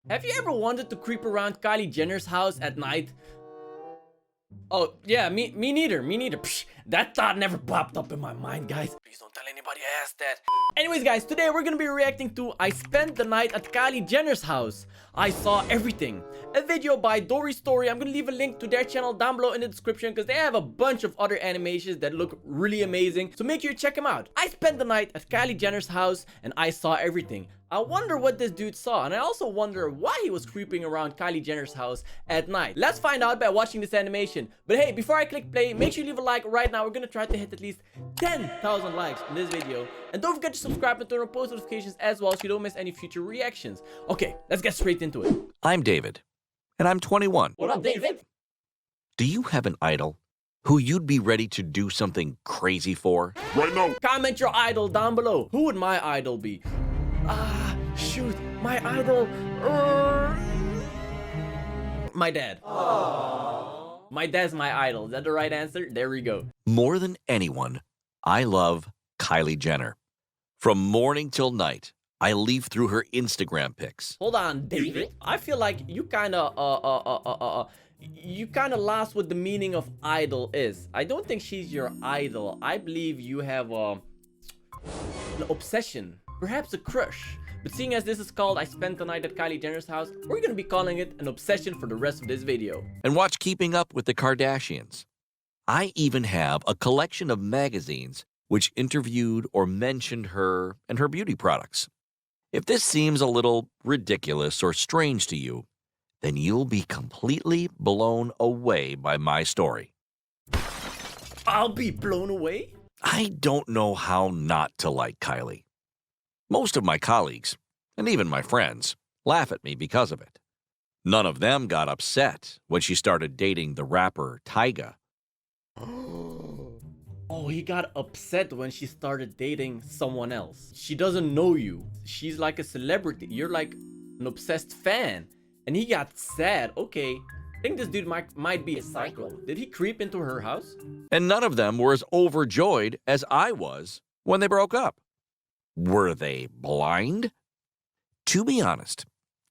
Have you ever wanted to creep around Kylie Jenner's house at night? Oh, yeah, me neither, Psh, that thought never popped up in my mind, guys. Please don't tell anybody I asked that. Anyways, guys, today we're gonna be reacting to I Spent the Night at Kylie Jenner's House. I Saw Everything. A video by Dory Story. I'm gonna leave a link to their channel down below in the description because they have a bunch of other animations that look really amazing. So make sure you check them out. I spent the night at Kylie Jenner's house and I saw everything. I wonder what this dude saw, and I also wonder why he was creeping around Kylie Jenner's house at night. Let's find out by watching this animation. But hey, before I click play, make sure you leave a like right now. We're gonna try to hit at least 10,000 likes in this video. And don't forget to subscribe and turn on post notifications as well so you don't miss any future reactions. Okay, let's get straight into it. I'm David, and I'm 21. What up, David? Do you have an idol who you'd be ready to do something crazy for? Right now. Comment your idol down below. Who would my idol be? Shoot, my idol. My dad. Aww. My dad's my idol. Is that the right answer? There we go. More than anyone, I love Kylie Jenner. From morning till night, I leaf through her Instagram pics. Hold on, David. I feel like you kind of lost what the meaning of idol is. I don't think she's your idol. I believe you have an obsession, perhaps a crush. But seeing as this is called I Spent the Night at Kylie Jenner's house, we're gonna be calling it an obsession for the rest of this video. And watch Keeping Up with the Kardashians. I even have a collection of magazines which interviewed or mentioned her and her beauty products. If this seems a little ridiculous or strange to you, then you'll be completely blown away by my story. I'll be blown away? I don't know how not to like Kylie. Most of my colleagues, and even my friends, laugh at me because of it. None of them got upset when she started dating the rapper Tyga. Oh, he got upset when she started dating someone else. She doesn't know you. She's like a celebrity. You're like an obsessed fan. And he got sad. Okay, I think this dude might be a psycho. Did he creep into her house? And none of them were as overjoyed as I was when they broke up. Were they blind? To be honest,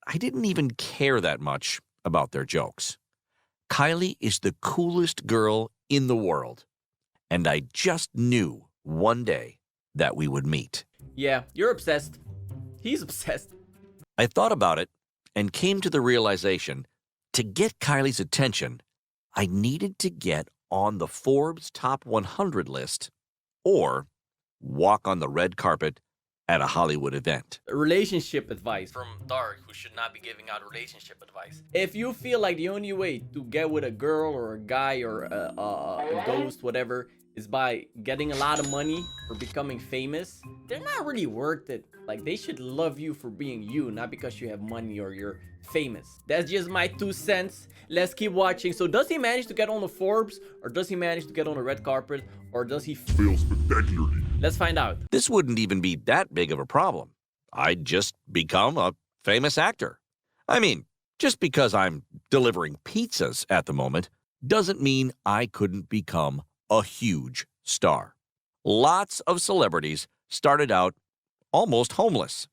I didn't even care that much about their jokes. Kylie is the coolest girl in the world, and I just knew one day that we would meet. Yeah, you're obsessed. He's obsessed. I thought about it and came to the realization, to get Kylie's attention, I needed to get on the Forbes Top 100 list or walk on the red carpet at a Hollywood event. Relationship advice from Dark, who should not be giving out relationship advice. If you feel like the only way to get with a girl or a guy or a ghost, whatever, is by getting a lot of money or becoming famous, they're not really worth it. Like, they should love you for being you, not because you have money or you're famous. That's just my 2 cents. Let's keep watching. So does he manage to get on the Forbes, or does he manage to get on the red carpet, or does he fail spectacularly? Let's find out. This wouldn't even be that big of a problem. I'd just become a famous actor. I mean, just because I'm delivering pizzas at the moment doesn't mean I couldn't become a huge star. Lots of celebrities started out almost homeless.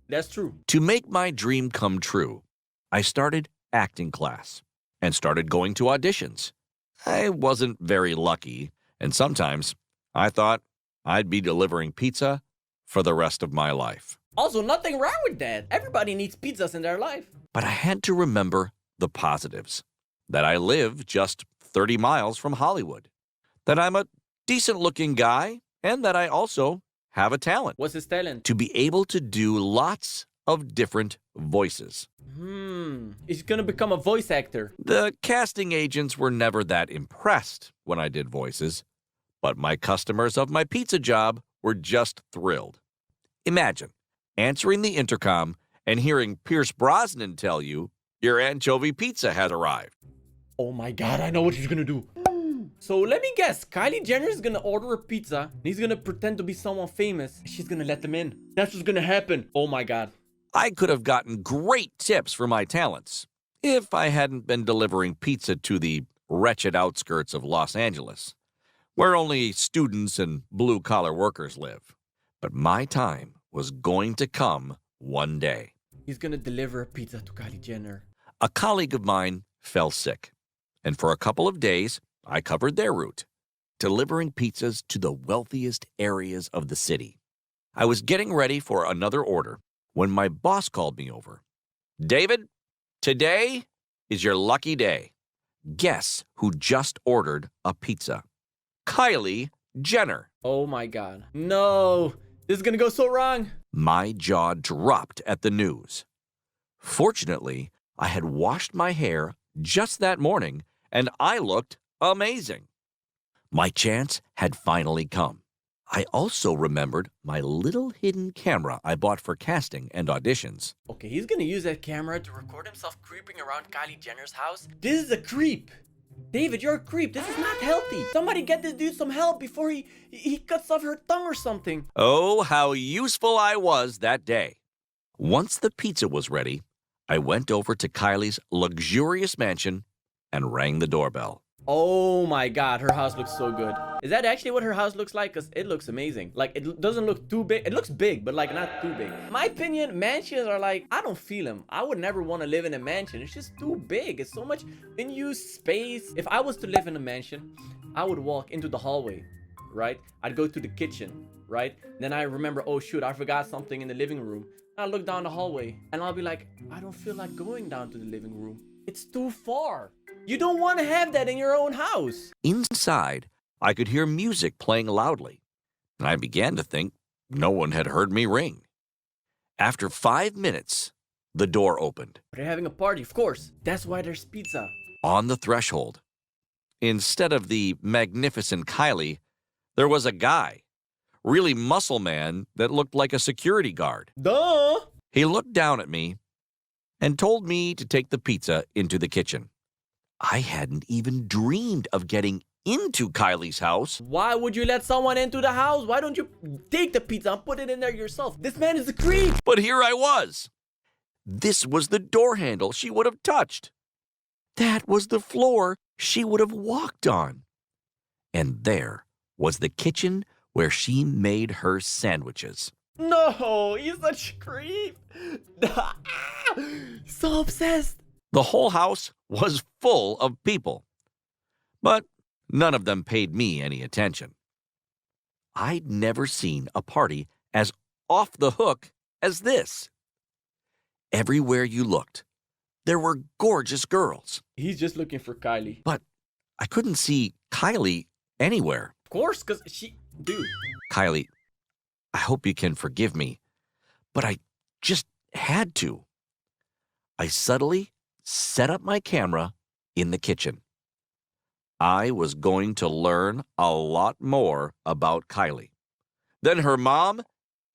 That's true. To make my dream come true, I started acting class and started going to auditions. I wasn't very lucky, and sometimes I thought I'd be delivering pizza for the rest of my life. Also, nothing wrong with that. Everybody needs pizzas in their life. But I had to remember the positives. That I live just 30 miles from Hollywood. That I'm a decent-looking guy, and that I also have a talent. What's his talent? To be able to do lots of different voices. He's gonna become a voice actor. The casting agents were never that impressed when I did voices, but my customers of my pizza job were just thrilled. Imagine answering the intercom and hearing Pierce Brosnan tell you your anchovy pizza has arrived. Oh my god, I know what he's gonna do. So let me guess, Kylie Jenner is gonna order a pizza, and he's gonna pretend to be someone famous, and she's gonna let them in. That's what's gonna happen. Oh my god. I could have gotten great tips for my talents if I hadn't been delivering pizza to the wretched outskirts of Los Angeles, where only students and blue-collar workers live. But my time was going to come one day. He's gonna deliver a pizza to Kylie Jenner. A colleague of mine fell sick, and for a couple of days, I covered their route, delivering pizzas to the wealthiest areas of the city. I was getting ready for another order when my boss called me over. David, today is your lucky day. Guess who just ordered a pizza? Kylie Jenner. Oh my God. No, this is gonna go so wrong. My jaw dropped at the news. Fortunately, I had washed my hair just that morning, and I looked amazing. My chance had finally come. I also remembered my little hidden camera I bought for casting and auditions. Okay, he's gonna use that camera to record himself creeping around Kylie Jenner's house. This is a creep. David, you're a creep. This is not healthy. Somebody get this dude some help before he cuts off her tongue or something. Oh, how useful I was that day. Once the pizza was ready, I went over to Kylie's luxurious mansion and rang the doorbell. Oh my God, her house looks so good. Is that actually what her house looks like? Because it looks amazing. Like, it doesn't look too big. It looks big, but like not too big. In my opinion, mansions are like, I don't feel them. I would never want to live in a mansion. It's just too big. It's so much unused space. If I was to live in a mansion, I would walk into the hallway, right? I'd go to the kitchen, right? Then I remember, oh shoot, I forgot something in the living room. I look down the hallway and I'll be like, I don't feel like going down to the living room. It's too far. You don't want to have that in your own house. Inside, I could hear music playing loudly, and I began to think no one had heard me ring. After 5 minutes, the door opened. They're having a party, of course. That's why there's pizza. On the threshold, instead of the magnificent Kylie, there was a guy, really muscle man that looked like a security guard. Duh! He looked down at me and told me to take the pizza into the kitchen. I hadn't even dreamed of getting into Kylie's house. Why would you let someone into the house? Why don't you take the pizza and put it in there yourself? This man is a creep. But here I was. This was the door handle she would have touched. That was the floor she would have walked on. And there was the kitchen where she made her sandwiches. No, he's such a creep. So obsessed. The whole house was full of people, but none of them paid me any attention. I'd never seen a party as off the hook as this. Everywhere you looked, there were gorgeous girls. He's just looking for Kylie. But I couldn't see Kylie anywhere. Of course, because dude. Kylie, I hope you can forgive me, but I just had to. I subtly set up my camera in the kitchen. I was going to learn a lot more about Kylie than her mom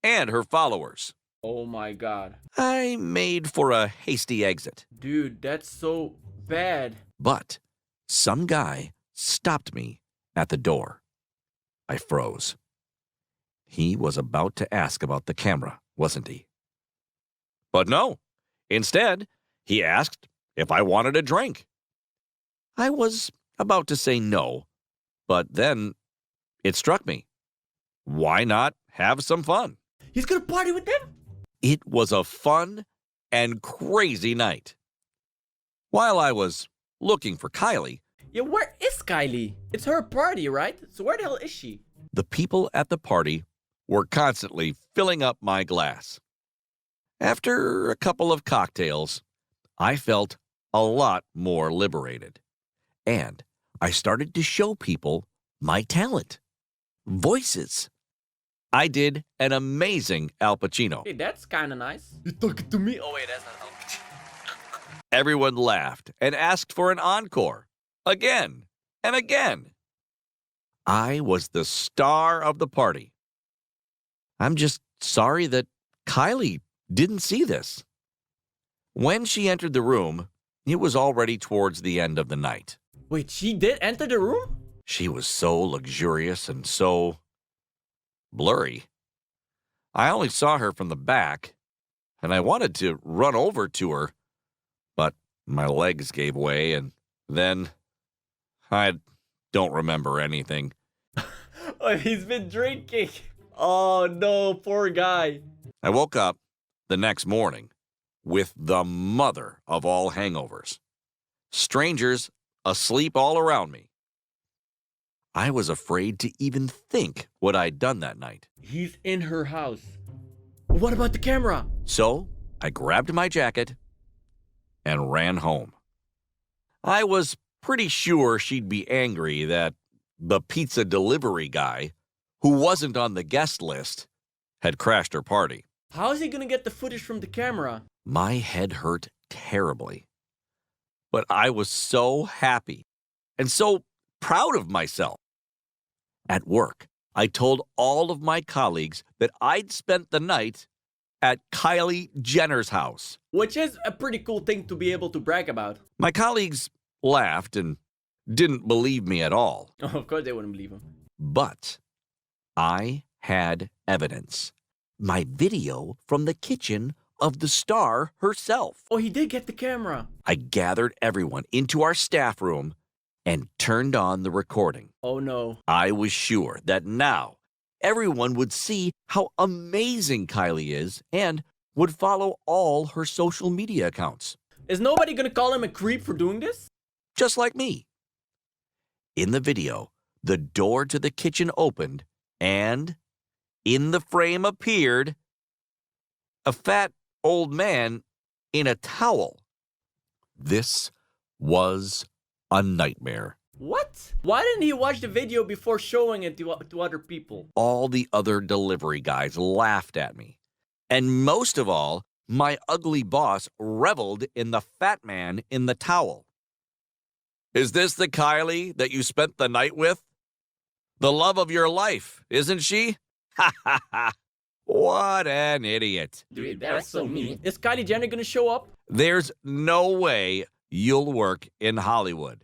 and her followers. Oh my God. I made for a hasty exit. Dude, that's so bad. But some guy stopped me at the door. I froze. He was about to ask about the camera, wasn't he? But no. Instead, he asked if I wanted a drink. I was about to say no, but then it struck me. Why not have some fun? He's gonna party with them? It was a fun and crazy night. While I was looking for Kylie, Yeah, where is Kylie? It's her party, right? So where the hell is she? the people at the party were constantly filling up my glass. After a couple of cocktails, I felt a lot more liberated. And I started to show people my talent. Voices. I did an amazing Al Pacino. Hey, that's kind of nice. You talking to me? Oh wait, that's not Al Pacino. Everyone laughed and asked for an encore. Again and again. I was the star of the party. I'm just sorry that Kylie didn't see this. When she entered the room, it was already towards the end of the night. Wait, she did enter the room? She was so luxurious and so blurry. I only saw her from the back, and I wanted to run over to her, but my legs gave way, and then I don't remember anything. Oh, he's been drinking. Oh no, poor guy. I woke up the next morning with the mother of all hangovers. Strangers asleep all around me. I was afraid to even think what I'd done that night. He's in her house. What about the camera? So I grabbed my jacket and ran home. I was pretty sure she'd be angry that the pizza delivery guy, who wasn't on the guest list, had crashed her party. How is he gonna get the footage from the camera? My head hurt terribly. But I was so happy and so proud of myself. At work, I told all of my colleagues that I'd spent the night at Kylie Jenner's house. Which is a pretty cool thing to be able to brag about. My colleagues laughed and didn't believe me at all. Oh, of course they wouldn't believe him. But I had evidence. My video from the kitchen of the star herself. Oh, he did get the camera. I gathered everyone into our staff room and turned on the recording. Oh no. I was sure that now everyone would see how amazing Kylie is and would follow all her social media accounts. Is nobody gonna call him a creep for doing this? Just like me. In the video, the door to the kitchen opened and in the frame appeared a fat old man in a towel. This was a nightmare. What? Why didn't he watch the video before showing it to other people? All the other delivery guys laughed at me. And most of all, my ugly boss reveled in the fat man in the towel. Is this the Kylie that you spent the night with? The love of your life, isn't she? Ha ha ha. What an idiot. Dude, that's so mean. Is Kylie Jenner gonna show up? There's no way you'll work in Hollywood.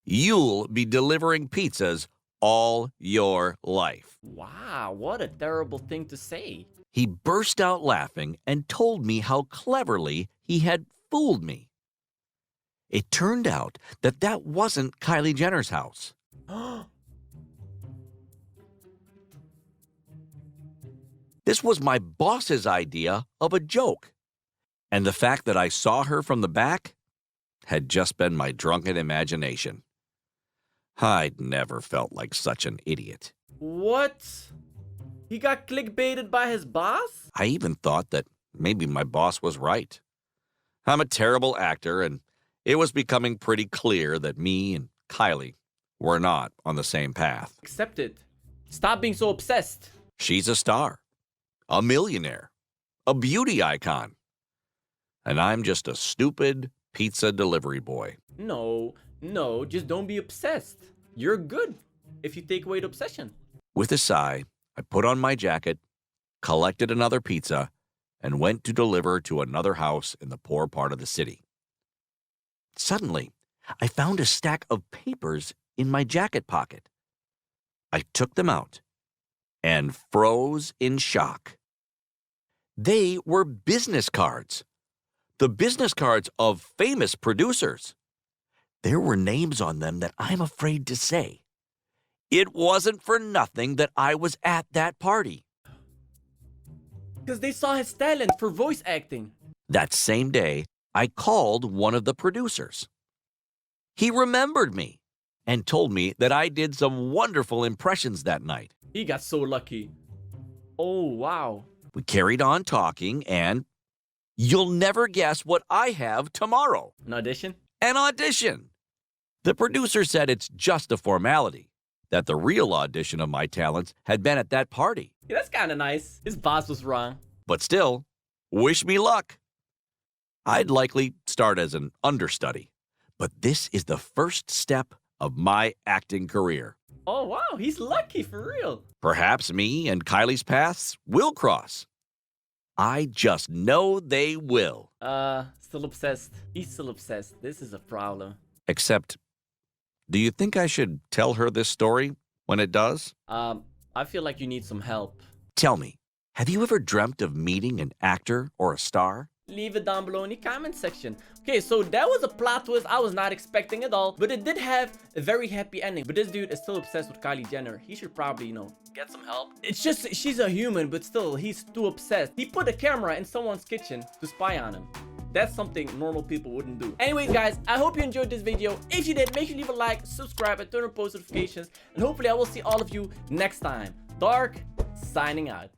You'll be delivering pizzas all your life. Wow, what a terrible thing to say. He burst out laughing and told me how cleverly he had fooled me. It turned out that that wasn't Kylie Jenner's house. This was my boss's idea of a joke. And the fact that I saw her from the back had just been my drunken imagination. I'd never felt like such an idiot. What? He got clickbaited by his boss? I even thought that maybe my boss was right. I'm a terrible actor, and it was becoming pretty clear that me and Kylie were not on the same path. Accept it. Stop being so obsessed. She's a star, a millionaire, a beauty icon. And I'm just a stupid pizza delivery boy. No, just don't be obsessed. You're good if you take away the obsession. With a sigh, I put on my jacket, collected another pizza, and went to deliver to another house in the poor part of the city. Suddenly, I found a stack of papers in my jacket pocket. I took them out and froze in shock. They were business cards. The business cards of famous producers. There were names on them that I'm afraid to say. It wasn't for nothing that I was at that party. Because they saw his talent for voice acting. That same day, I called one of the producers. He remembered me and told me that I did some wonderful impressions that night. He got so lucky. Oh, wow. We carried on talking, and you'll never guess what I have tomorrow. An audition? An audition. The producer said it's just a formality, that the real audition of my talents had been at that party. Yeah, that's kind of nice. His boss was wrong. But still, wish me luck. I'd likely start as an understudy, but this is the first step of my acting career. Oh, wow. He's lucky for real. Perhaps me and Kylie's paths will cross. I just know they will. Still obsessed. He's still obsessed. This is a problem. Except, do you think I should tell her this story when it does? I feel like you need some help. Tell me, have you ever dreamt of meeting an actor or a star? Leave it down below in the comment section. Okay, so that was a plot twist I was not expecting at all, but it did have a very happy ending. But this dude is still obsessed with Kylie Jenner. He should probably, get some help. It's just, she's a human, but still, he's too obsessed. He put a camera in someone's kitchen to spy on him. That's something normal people wouldn't do. Anyways, guys, I hope you enjoyed this video. If you did, make sure to leave a like, subscribe, and turn on post notifications. And hopefully I will see all of you next time. Dark, signing out.